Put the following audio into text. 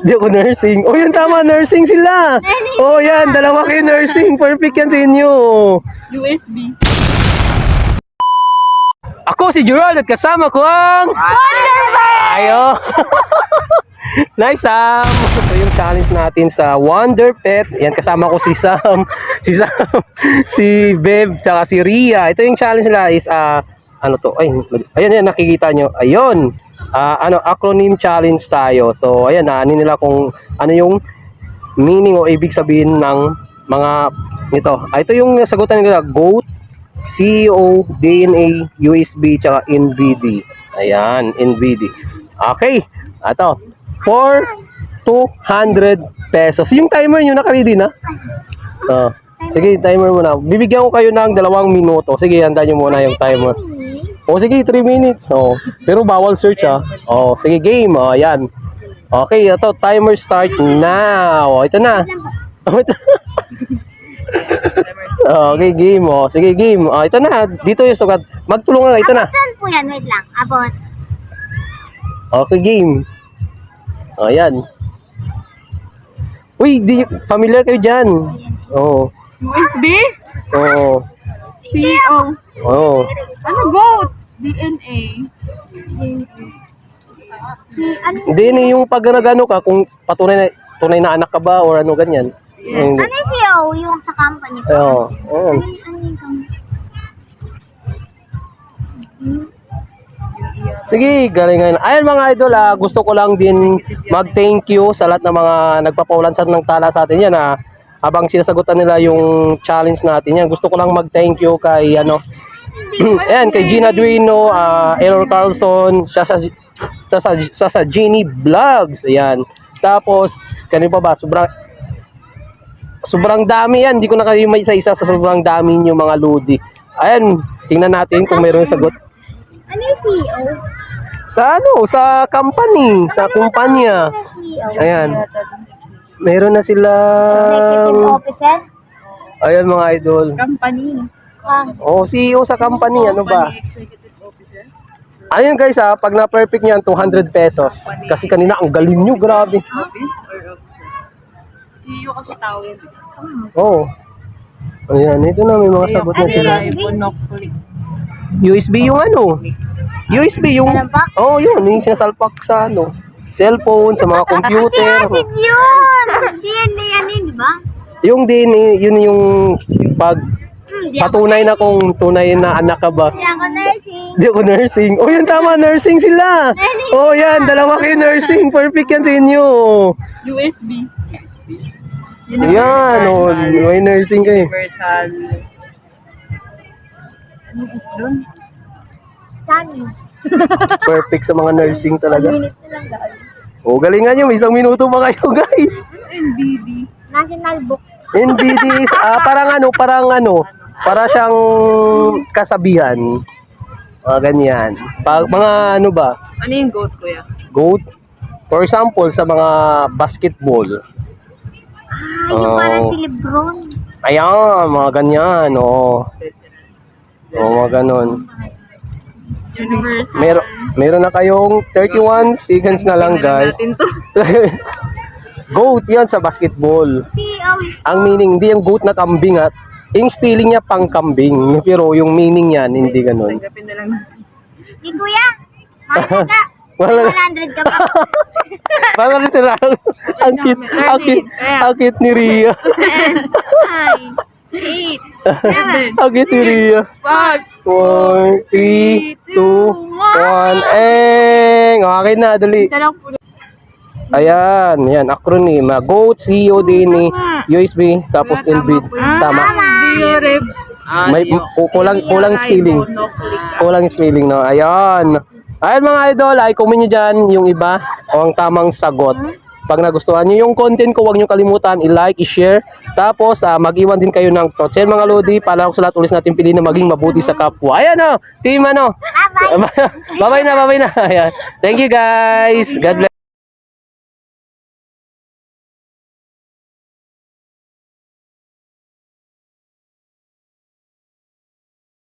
Di ako nursing. Oh, yan tama, nursing sila. Oh, yan, dalawa kayo nursing. Perfect yan sa inyo. USB. Ako si Gerald at kasama ko ang Wonderpet! Ayo! Nice, Sam! Ito yung challenge natin sa Wonderpet. Yan, kasama ko si Sam, si Bev, tsaka si Ria. Ito yung challenge nila is, ano to? Ay, ayan, nakikita nyo. Ayun! Acronym challenge tayo. So, ayan, ano nila kung ano yung meaning o ibig sabihin ng mga nito. Ito yung sagutan nila, GOAT, CEO, DNA, USB, tsaka NVD. Ayan, NVD. Okay, ito. For 200 pesos. Yung timer nyo naka-ready na? Sige, timer muna. Bibigyan ko kayo ng 2 minuto. Sige, handa nyo muna yung timer. O sige, 3 minutes. Pero bawal search sige, game. Ayan. Okay, ito. Timer start now. Ito na. Okay, game. Sige, game. Ito na. Dito yung sugat. Magtulungan na. Ito na. Saan po yan? Wait lang. Abot. Okay, game. Ayan. Uy, familiar kayo dyan. USB? Oo. CEO. Oo. Ano GOAT? DNA. DNA yung pag nagano ka, kung tunay na anak ka ba or ano ganyan. Ano yung CEO? Yung sa company ko? Oo. Ano yung company? Sige, galingan. Ayan mga idol, gusto ko lang din mag-thank you sa lahat ng mga nagpapaulansan ng tala sa atin yan habang sinasagutan nila yung challenge natin yan. Gusto ko lang mag-thank you kay ayan, kay Gina Duino, Errol Carlson, sa Genie Vlogs. Ayan. Tapos, kanino pa ba? Sobrang dami yan. Hindi ko na kayo may isa-isa sa sobrang dami yung mga lodi. Ayan, tingnan natin kung mayroong sagot. Ano yung CEO? Sa company, sa kumpanya. Ayan. Meron na sila. Executive officer? Ayan mga idol. Company. CEO sa company, ano ba? Executive officer. Ayun guys pag na-perfect niyan, 200 pesos. Kasi kanina ang galing nyo, grabe. Office or officer? CEO kasi tawag. Ayan, ito na, may mga sagot na sila. USB yung USB yung, yun, yung sinasalpak sa cellphone, sa mga computer. Acid yun! DNA yan yun, di ba? Yung DNA, yun yung patunay na kung tunay na anak ka ba. Hindi ako nursing. Di ako nursing. Oh, yan tama, nursing sila. Oh, yan, dalawa kayo nursing. Perfect yan sa inyo. USB. Yan, may nursing kayo. Universal. Ano is doon? Sani. Perfect sa mga nursing talaga. Minutes na lang guys. Galingan nyo, may 1 minuto pa kayo, guys. NBD. National Book. NBD is, para siyang kasabihan. Ganyan. Mga ano ba? Ano yung GOAT, kuya? GOAT? For example, sa mga basketball. Yung parang si Lebron. Ayan, mga ganyan. Mga ganon. Universal. Meron na kayong 31 seconds na lang, guys. Natin to. GOAT yan sa basketball. CEO. Ang meaning, hindi yung goat na kambing yung spelling niya pang kambing. Pero yung meaning niyan, hindi ganun. Tanggapin na lang natin. Di kuya. Mahal ka. Wala. 100 ka pa. Parang sila. Ang cute ni Ria. 9, 8, 7. Ang cute ni Ria. 4, 3, 2, 1, Okay na, dali. Ayan, yan, acronym. GOAT, CEO, DNA, USB, tapos NVID. Tama. May kulang spelling. Kulang spelling, no? Ayan. Ayan mga idol, comment nyo dyan yung iba o ang tamang sagot. Pag nagustuhan nyo yung content ko, huwag nyo kalimutan i-like, i-share. Tapos mag-iwan din kayo ng thoughts. Yan mga lodi, pala ko sa lahat ulit natin piliin na maging mabuti sa kapwa. Ayan team Bye-bye na. Ayan. Thank you guys. God bless.